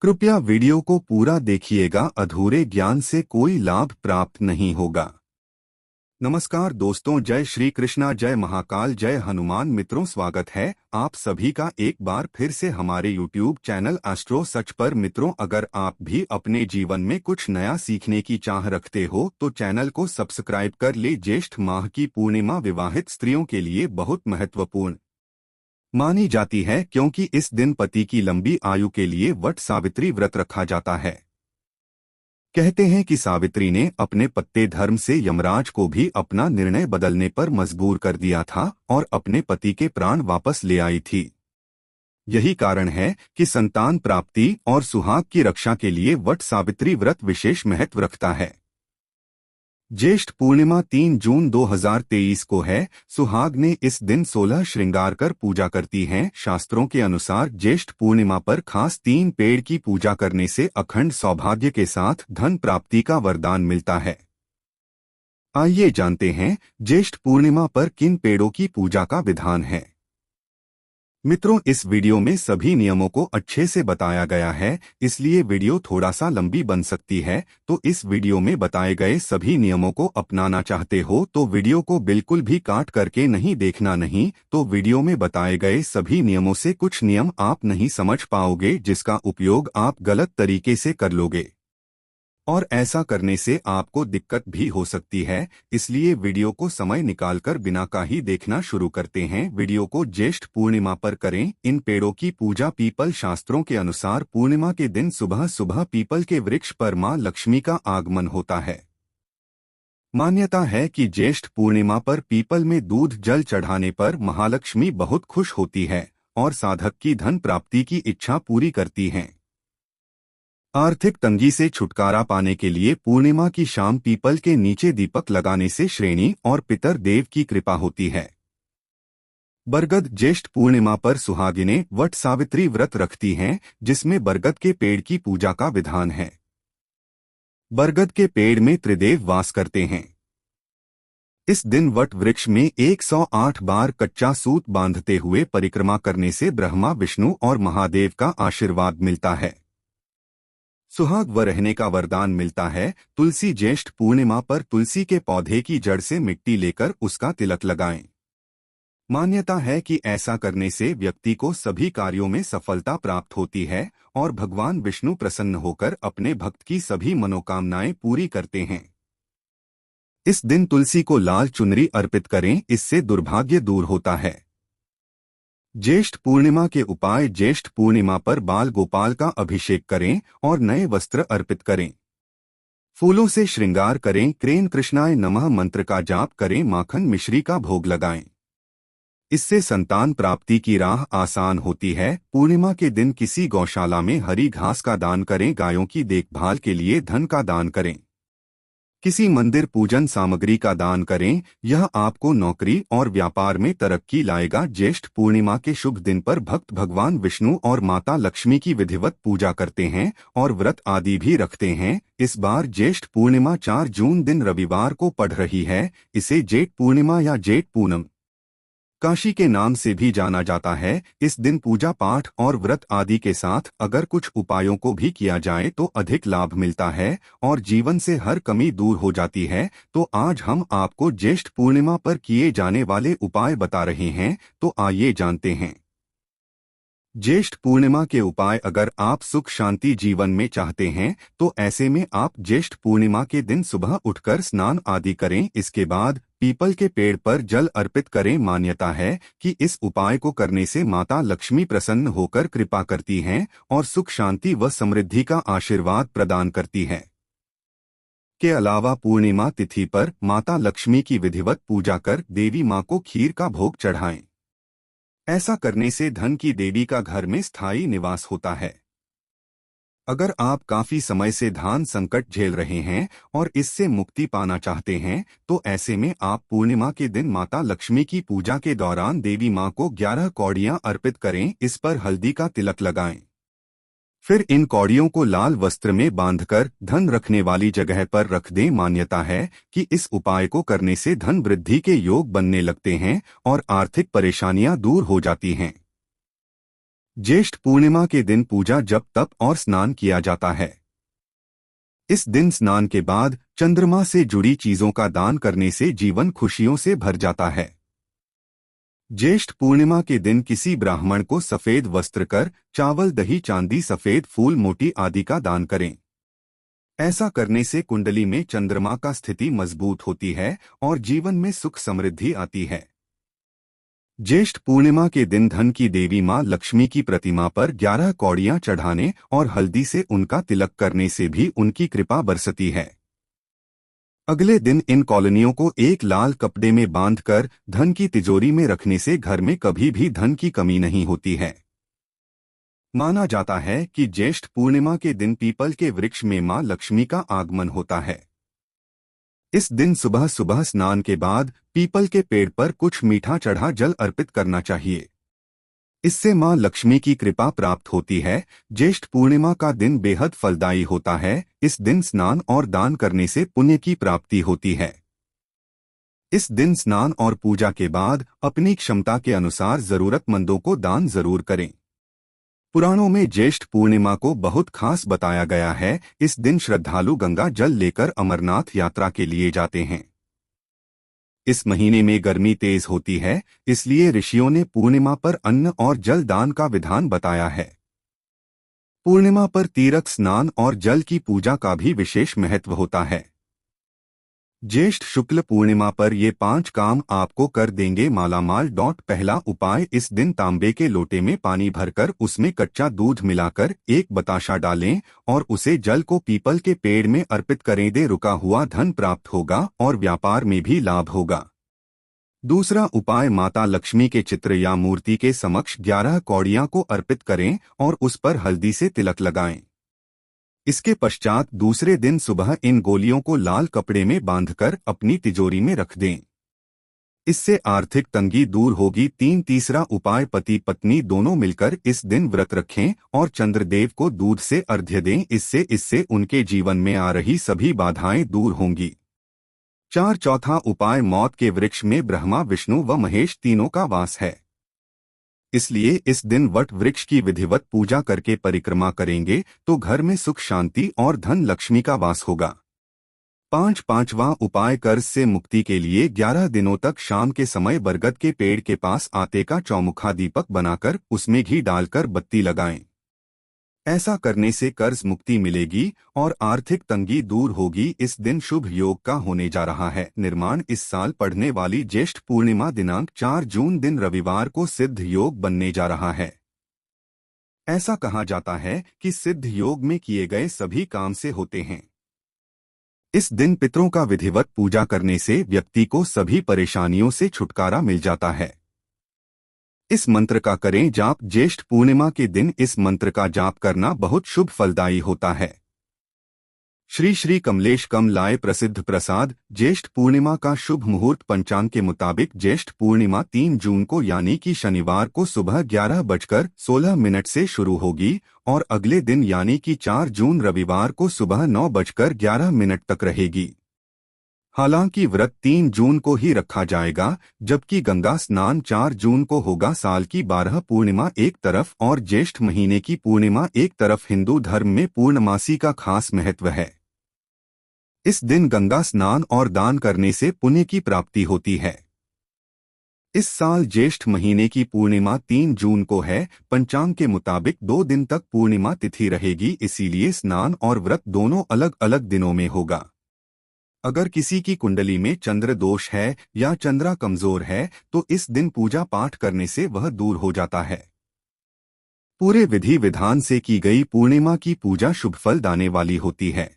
कृपया वीडियो को पूरा देखिएगा, अधूरे ज्ञान से कोई लाभ प्राप्त नहीं होगा। नमस्कार दोस्तों, जय श्री कृष्णा, जय महाकाल, जय हनुमान। मित्रों, स्वागत है आप सभी का एक बार फिर से हमारे YouTube चैनल एस्ट्रो सच पर। मित्रों, अगर आप भी अपने जीवन में कुछ नया सीखने की चाह रखते हो तो चैनल को सब्सक्राइब कर ले। ज्येष्ठ माह की पूर्णिमा विवाहित स्त्रियों के लिए बहुत महत्वपूर्ण मानी जाती है, क्योंकि इस दिन पति की लंबी आयु के लिए वट सावित्री व्रत रखा जाता है। कहते हैं कि सावित्री ने अपने पत्ते धर्म से यमराज को भी अपना निर्णय बदलने पर मजबूर कर दिया था और अपने पति के प्राण वापस ले आई थी। यही कारण है कि संतान प्राप्ति और सुहाग की रक्षा के लिए वट सावित्री व्रत विशेष महत्व रखता है। ज्येष्ठ पूर्णिमा 3 जून 2023 को है। सुहाग ने इस दिन 16 श्रृंगार कर पूजा करती हैं। शास्त्रों के अनुसार ज्येष्ठ पूर्णिमा पर खास 3 पेड़ की पूजा करने से अखंड सौभाग्य के साथ धन प्राप्ति का वरदान मिलता है। आइए जानते हैं ज्येष्ठ पूर्णिमा पर किन पेड़ों की पूजा का विधान है। मित्रों, इस वीडियो में सभी नियमों को अच्छे से बताया गया है, इसलिए वीडियो थोड़ा सा लंबी बन सकती है। तो इस वीडियो में बताए गए सभी नियमों को अपनाना चाहते हो तो वीडियो को बिल्कुल भी काट करके नहीं देखना। नहीं तो वीडियो में बताए गए सभी नियमों से कुछ नियम आप नहीं समझ पाओगे, जिसका उपयोग आप गलत तरीके से कर लोगे और ऐसा करने से आपको दिक्कत भी हो सकती है। इसलिए वीडियो को समय निकालकर बिना का ही देखना शुरू करते हैं। वीडियो को ज्येष्ठ पूर्णिमा पर करें। इन पेड़ों की पूजा पीपल शास्त्रों के अनुसार पूर्णिमा के दिन सुबह सुबह पीपल के वृक्ष पर मां लक्ष्मी का आगमन होता है। मान्यता है कि ज्येष्ठ पूर्णिमा पर पीपल में दूध जल चढ़ाने पर महालक्ष्मी बहुत खुश होती है और साधक की धन प्राप्ति की इच्छा पूरी करती हैं। आर्थिक तंगी से छुटकारा पाने के लिए पूर्णिमा की शाम पीपल के नीचे दीपक लगाने से श्रेणी और पितर देव की कृपा होती है। बरगद ज्येष्ठ पूर्णिमा पर सुहागिनें वट सावित्री व्रत रखती हैं, जिसमें बरगद के पेड़ की पूजा का विधान है। बरगद के पेड़ में त्रिदेव वास करते हैं। इस दिन वट वृक्ष में 108 बार कच्चा सूत बांधते हुए परिक्रमा करने से ब्रह्मा, विष्णु और महादेव का आशीर्वाद मिलता है। सुहाग व रहने का वरदान मिलता है। तुलसी ज्येष्ठ पूर्णिमा पर तुलसी के पौधे की जड़ से मिट्टी लेकर उसका तिलक लगाएं। मान्यता है कि ऐसा करने से व्यक्ति को सभी कार्यों में सफलता प्राप्त होती है और भगवान विष्णु प्रसन्न होकर अपने भक्त की सभी मनोकामनाएं पूरी करते हैं। इस दिन तुलसी को लाल चुनरी अर्पित करें, इससे दुर्भाग्य दूर होता है। ज्येष्ठ पूर्णिमा के उपाय। ज्येष्ठ पूर्णिमा पर बाल गोपाल का अभिषेक करें और नए वस्त्र अर्पित करें। फूलों से श्रृंगार करें। क्रेन कृष्णाय नमः मंत्र का जाप करें। माखन मिश्री का भोग लगाएं। इससे संतान प्राप्ति की राह आसान होती है। पूर्णिमा के दिन किसी गौशाला में हरी घास का दान करें। गायों की देखभाल के लिए धन का दान करें। किसी मंदिर पूजन सामग्री का दान करें। यह आपको नौकरी और व्यापार में तरक्की लाएगा। ज्येष्ठ पूर्णिमा के शुभ दिन पर भक्त भगवान विष्णु और माता लक्ष्मी की विधिवत पूजा करते हैं और व्रत आदि भी रखते हैं। इस बार ज्येष्ठ पूर्णिमा 4 जून दिन रविवार को पड़ रही है। इसे जेठ पूर्णिमा या जेठ पूनम काशी के नाम से भी जाना जाता है। इस दिन पूजा पाठ और व्रत आदि के साथ अगर कुछ उपायों को भी किया जाए तो अधिक लाभ मिलता है और जीवन से हर कमी दूर हो जाती है। तो आज हम आपको ज्येष्ठ पूर्णिमा पर किए जाने वाले उपाय बता रहे हैं, तो आइए जानते हैं। ज्येष्ठ पूर्णिमा के उपाय। अगर आप सुख शांति जीवन में चाहते हैं तो ऐसे में आप ज्येष्ठ पूर्णिमा के दिन सुबह उठकर स्नान आदि करें। इसके बाद पीपल के पेड़ पर जल अर्पित करें। मान्यता है कि इस उपाय को करने से माता लक्ष्मी प्रसन्न होकर कृपा करती हैं और सुख शांति व समृद्धि का आशीर्वाद प्रदान करती है। के अलावा पूर्णिमा तिथि पर माता लक्ष्मी की विधिवत पूजा कर देवी मां को खीर का भोग चढ़ाएं। ऐसा करने से धन की देवी का घर में स्थायी निवास होता है। अगर आप काफी समय से धन संकट झेल रहे हैं और इससे मुक्ति पाना चाहते हैं तो ऐसे में आप पूर्णिमा के दिन माता लक्ष्मी की पूजा के दौरान देवी मां को 11 कौड़ियां अर्पित करें। इस पर हल्दी का तिलक लगाएं। फिर इन कौड़ियों को लाल वस्त्र में बांधकर धन रखने वाली जगह पर रख दें। मान्यता है कि इस उपाय को करने से धन वृद्धि के योग बनने लगते हैं और आर्थिक परेशानियां दूर हो जाती हैं। ज्येष्ठ पूर्णिमा के दिन पूजा जप तप और स्नान किया जाता है। इस दिन स्नान के बाद चंद्रमा से जुड़ी चीजों का दान करने से जीवन खुशियों से भर जाता है। ज्येष्ठ पूर्णिमा के दिन किसी ब्राह्मण को सफेद वस्त्र कर चावल दही चांदी सफेद फूल मोटी आदि का दान करें। ऐसा करने से कुंडली में चंद्रमा का स्थिति मजबूत होती है और जीवन में सुख समृद्धि आती है। ज्येष्ठ पूर्णिमा के दिन धन की देवी मां लक्ष्मी की प्रतिमा पर 11 कौड़ियां चढ़ाने और हल्दी से उनका तिलक करने से भी उनकी कृपा बरसती है। अगले दिन इन कॉलोनियों को एक लाल कपड़े में बांधकर धन की तिजोरी में रखने से घर में कभी भी धन की कमी नहीं होती है। माना जाता है कि ज्येष्ठ पूर्णिमा के दिन पीपल के वृक्ष में मां लक्ष्मी का आगमन होता है। इस दिन सुबह सुबह स्नान के बाद पीपल के पेड़ पर कुछ मीठा चढ़ा जल अर्पित करना चाहिए। इससे मां लक्ष्मी की कृपा प्राप्त होती है। ज्येष्ठ पूर्णिमा का दिन बेहद फलदायी होता है। इस दिन स्नान और दान करने से पुण्य की प्राप्ति होती है। इस दिन स्नान और पूजा के बाद अपनी क्षमता के अनुसार जरूरतमंदों को दान जरूर करें। पुराणों में ज्येष्ठ पूर्णिमा को बहुत खास बताया गया है। इस दिन श्रद्धालु गंगा जल लेकर अमरनाथ यात्रा के लिए जाते हैं। इस महीने में गर्मी तेज होती है, इसलिए ऋषियों ने पूर्णिमा पर अन्न और जल दान का विधान बताया है। पूर्णिमा पर तीर्थ स्नान और जल की पूजा का भी विशेष महत्व होता है। ज्येष्ठ शुक्ल पूर्णिमा पर ये 5 काम आपको कर देंगे मालामाल। पहला उपाय, इस दिन तांबे के लोटे में पानी भरकर उसमें कच्चा दूध मिलाकर एक बताशा डालें और उसे जल को पीपल के पेड़ में अर्पित करें। दे रुका हुआ धन प्राप्त होगा और व्यापार में भी लाभ होगा। दूसरा उपाय, माता लक्ष्मी के चित्र या मूर्ति के समक्ष 11 कौड़ियां को अर्पित करें और उस पर हल्दी से तिलक लगाएं। इसके पश्चात दूसरे दिन सुबह इन गोलियों को लाल कपड़े में बांधकर अपनी तिजोरी में रख दें। इससे आर्थिक तंगी दूर होगी। तीसरा उपाय, पति पत्नी दोनों मिलकर इस दिन व्रत रखें और चंद्रदेव को दूध से अर्घ्य दें। इससे उनके जीवन में आ रही सभी बाधाएं दूर होंगी। चौथा उपाय, मौत के वृक्ष में ब्रह्मा विष्णु व महेश तीनों का वास है, इसलिए इस दिन वट वृक्ष की विधिवत पूजा करके परिक्रमा करेंगे तो घर में सुख शांति और धन लक्ष्मी का वास होगा। पांचवा उपाय, कर्ज से मुक्ति के लिए 11 दिनों तक शाम के समय बरगद के पेड़ के पास आटे का चौमुखा दीपक बनाकर उसमें घी डालकर बत्ती लगाएं। ऐसा करने से कर्ज मुक्ति मिलेगी और आर्थिक तंगी दूर होगी। इस दिन शुभ योग का होने जा रहा है निर्माण। इस साल पड़ने वाली ज्येष्ठ पूर्णिमा दिनांक 4 जून दिन रविवार को सिद्ध योग बनने जा रहा है। ऐसा कहा जाता है कि सिद्ध योग में किए गए सभी काम से होते हैं। इस दिन पितरों का विधिवत पूजा करने से व्यक्ति को सभी परेशानियों से छुटकारा मिल जाता है। इस मंत्र का करें जाप। ज्येष्ठ पूर्णिमा के दिन इस मंत्र का जाप करना बहुत शुभ फलदायी होता है। श्री श्री कमलेश कमलाय प्रसिद्ध प्रसाद। ज्येष्ठ पूर्णिमा का शुभ मुहूर्त पंचांग के मुताबिक ज्येष्ठ पूर्णिमा 3 जून को यानी कि शनिवार को सुबह 11:16 से शुरू होगी और अगले दिन यानी कि 4 जून रविवार को सुबह 9:11 तक रहेगी। हालांकि व्रत 3 जून को ही रखा जाएगा, जबकि गंगा स्नान 4 जून को होगा। साल की 12 पूर्णिमा एक तरफ और ज्येष्ठ महीने की पूर्णिमा एक तरफ। हिंदू धर्म में पूर्णमासी का खास महत्व है। इस दिन गंगा स्नान और दान करने से पुण्य की प्राप्ति होती है। इस साल ज्येष्ठ महीने की पूर्णिमा 3 जून को है। पंचांग के मुताबिक 2 दिन तक पूर्णिमा तिथि रहेगी, इसीलिए स्नान और व्रत दोनों अलग अलग दिनों में होगा। अगर किसी की कुंडली में चंद्र दोष है या चंद्रा कमजोर है तो इस दिन पूजा पाठ करने से वह दूर हो जाता है। पूरे विधि विधान से की गई पूर्णिमा की पूजा शुभ फल दाने वाली होती है।